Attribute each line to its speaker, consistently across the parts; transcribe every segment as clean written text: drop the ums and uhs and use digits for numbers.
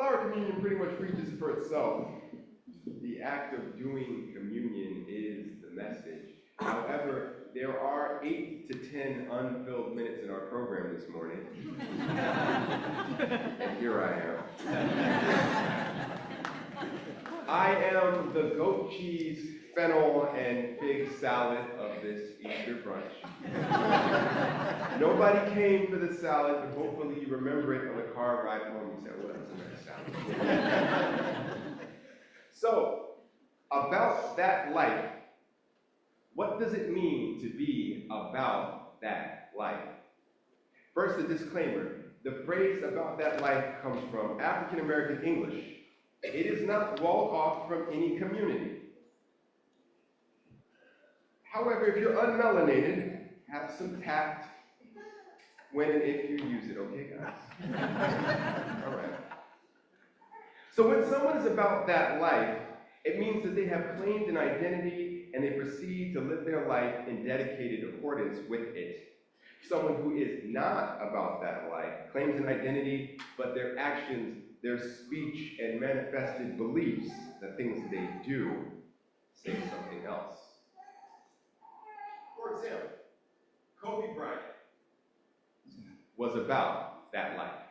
Speaker 1: Flower communion pretty much preaches for itself. The act of doing communion is the message. However, there are 8 to 10 unfilled minutes in our program this morning. And here I am. I am the goat cheese, fennel, and fig salad of this Easter brunch. Nobody came for the salad, but hopefully you remember it on the car ride home. You said, well, that's a nice salad. So, about that life, what does it mean to be about that life? First, a disclaimer. The phrase about that life comes from African American English. It is not walled off from any community. However, if you're unmelanated, have some tact when and if you use it, okay, guys? All right. So when someone is about that life, it means that they have claimed an identity and they proceed to live their life in dedicated accordance with it. Someone who is not about that life claims an identity, but their actions, their speech, and manifested beliefs, the things they do, say something else. For example, Kobe Bryant was about that life.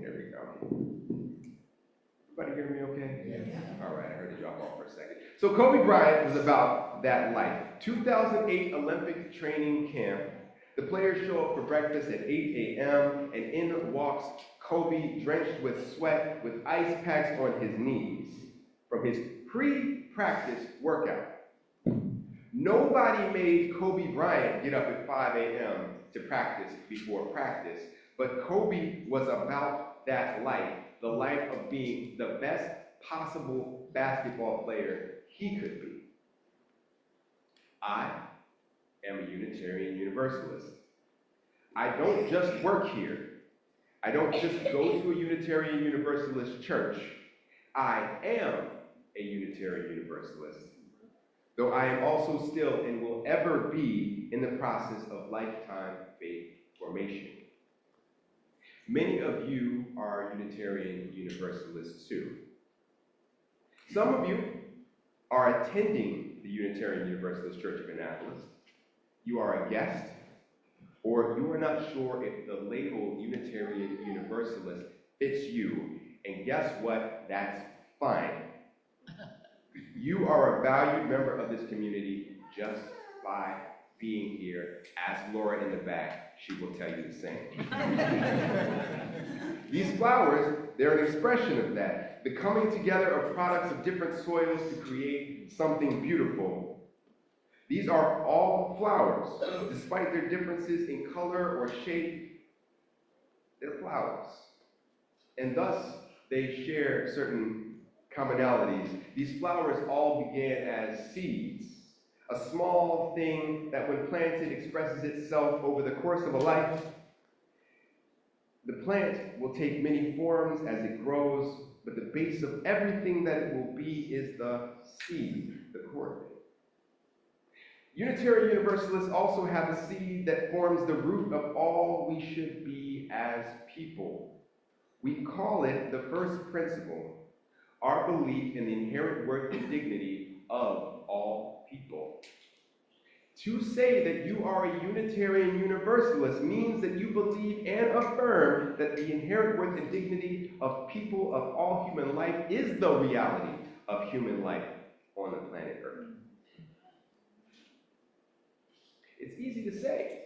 Speaker 1: There we go. Everybody hear me okay? Yes. All right, I heard it drop off for a second. So Kobe Bryant was about that life. 2008 Olympic training camp. The players show up for breakfast at 8 a.m. and in walks Kobe, drenched with sweat, with ice packs on his knees from his pre-practice workout. Nobody made Kobe Bryant get up at 5 a.m. to practice before practice, but Kobe was about that life, the life of being the best possible basketball player he could be. I am a Unitarian Universalist. I don't just work here. I don't just go to a Unitarian Universalist church. I am a Unitarian Universalist, though I am also still and will ever be in the process of lifetime faith formation. Many of you are Unitarian Universalists too. Some of you are attending the Unitarian Universalist Church of Annapolis. You are a guest, or you are not sure if the label Unitarian Universalist fits you. And guess what? That's fine. You are a valued member of this community just by being here. Ask Laura in the back. She will tell you the same. These flowers, they're an expression of that. The coming together of products of different soils to create something beautiful. These are all flowers. Despite their differences in color or shape, they're flowers. And thus, they share certain commonalities. These flowers all began as seeds. A small thing that when planted expresses itself over the course of a life. The plant will take many forms as it grows, but the base of everything that it will be is the seed, the core thing. Unitarian Universalists also have a seed that forms the root of all we should be as people. We call it the first principle, our belief in the inherent worth and dignity of all people. To say that you are a Unitarian Universalist means that you believe and affirm that the inherent worth and dignity of people, of all human life, is the reality of human life on the planet Earth. It's easy to say.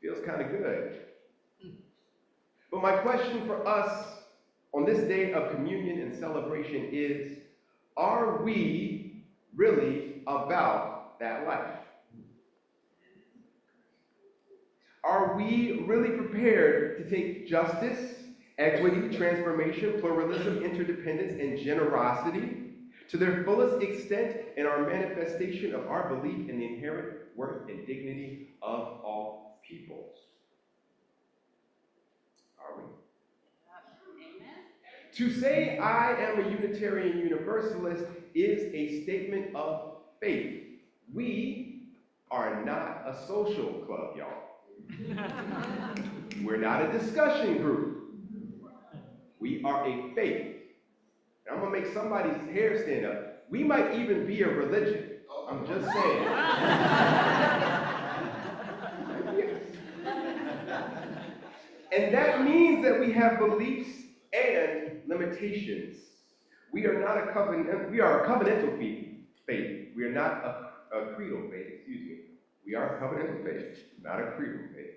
Speaker 1: Feels kind of good. But my question for us on this day of communion and celebration is, are we really about that life? Are we really prepared to take justice, equity, transformation, pluralism, interdependence, and generosity to their fullest extent in our manifestation of our belief in the inherent worth and dignity of all peoples? Are we?
Speaker 2: Amen.
Speaker 1: To say I am a Unitarian Universalist is a statement of faith. We are not a social club, y'all. We're not a discussion group. We are a faith. And I'm going to make somebody's hair stand up. We might even be a religion. I'm just saying. And that means that we have beliefs and limitations. We are not a covenant. We are a covenantal faith. We are not a creedal faith. Excuse me. We are a covenantal faith, not a creedal faith.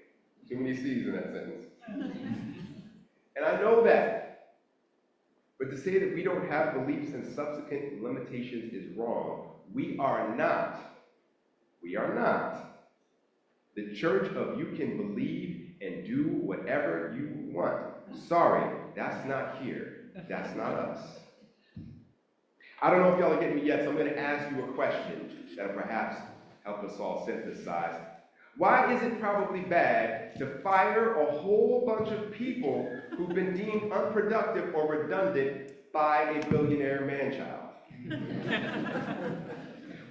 Speaker 1: Too many C's in that sentence. And I know that. But to say that we don't have beliefs and subsequent limitations is wrong. We are not the church of you can believe and do whatever you want. Sorry, that's not here. That's not us. I don't know if y'all are getting me yet, so I'm going to ask you a question that'll perhaps help us all synthesize. Why is it probably bad to fire a whole bunch of people who've been deemed unproductive or redundant by a billionaire man-child?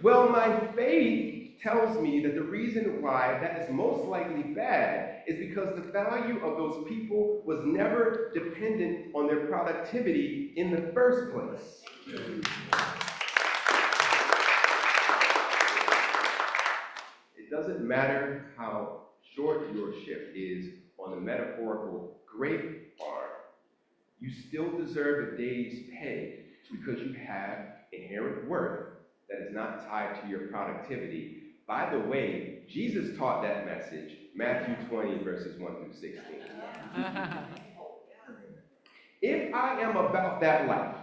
Speaker 1: Well, my faith tells me that the reason why that is most likely bad is because the value of those people was never dependent on their productivity in the first place. It doesn't matter how short your shift is on the metaphorical grape farm, you still deserve a day's pay because you have inherent worth that is not tied to your productivity. By the way, Jesus taught that message, Matthew 20, verses 1 through 16. If I am about that life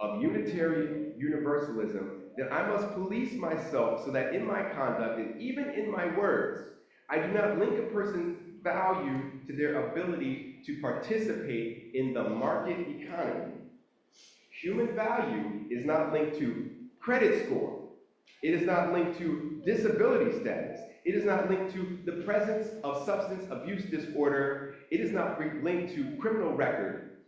Speaker 1: of Unitarian Universalism, then I must police myself so that in my conduct and even in my words, I do not link a person's value to their ability to participate in the market economy. Human value is not linked to credit score. It is not linked to disability status. It is not linked to the presence of substance abuse disorder. It is not linked to criminal record.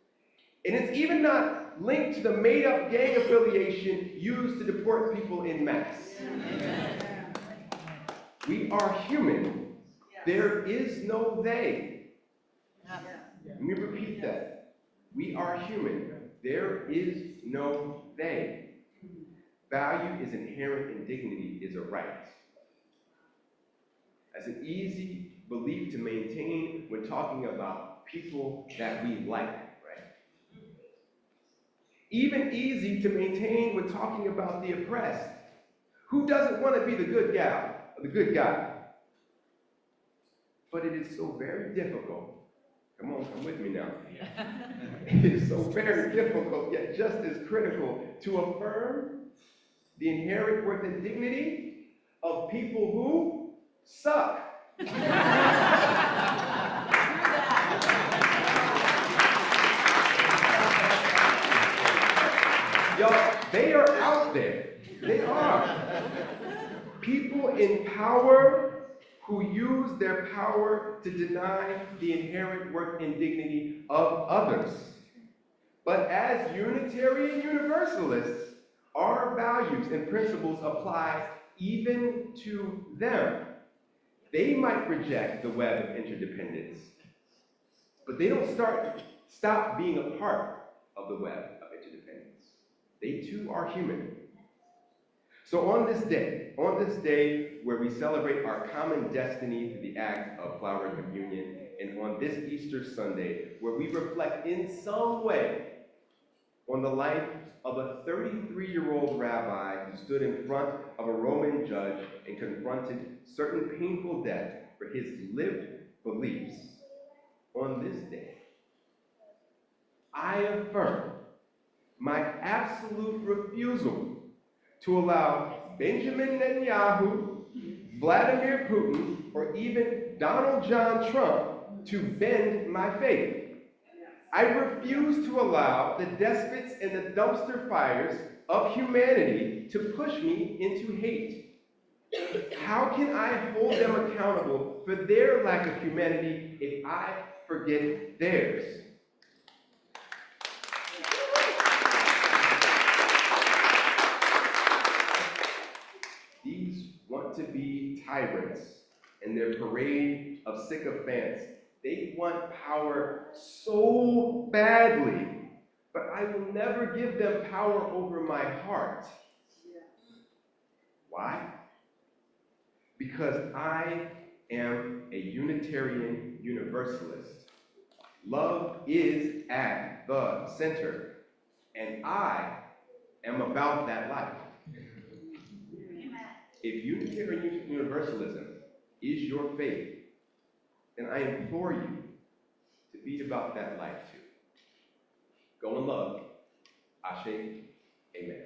Speaker 1: And it's even not linked to the made-up gang affiliation used to deport people en masse. We are human. There is no they. Let me repeat that. We are human. There is no they. Value is inherent and dignity is a right. That's an easy belief to maintain when talking about people that we like, right? Even easy to maintain when talking about the oppressed. Who doesn't want to be the good gal or the good guy? But it is so very difficult. Come on, come with me now. It is so very difficult, yet just as critical, to affirm the inherent worth and dignity of people who suck. Y'all, they are out there. They are. People in power who use their power to deny the inherent worth and dignity of others. But as Unitarian Universalists, our values and principles apply even to them. They might reject the web of interdependence, but they don't stop being a part of the web of interdependence. They too are human. So on this day where we celebrate our common destiny through the act of flower communion, and on this Easter Sunday where we reflect in some way on the life of a 33-year-old rabbi who stood in front of a Roman judge and confronted certain painful death for his lived beliefs, on this day, I affirm my absolute refusal to allow Benjamin Netanyahu, Vladimir Putin, or even Donald John Trump to bend my faith. I refuse to allow the despots and the dumpster fires of humanity to push me into hate. How can I hold them accountable for their lack of humanity if I forget theirs? These want to be tyrants, and their parade of sycophants They want power so badly, but I will never give them power over my heart. Why? Because I am a Unitarian Universalist. Love is at the center, and I am about that life. If Unitarian Universalism is your faith, then I implore you to be about that life too. Go in love. Ashe. Amen.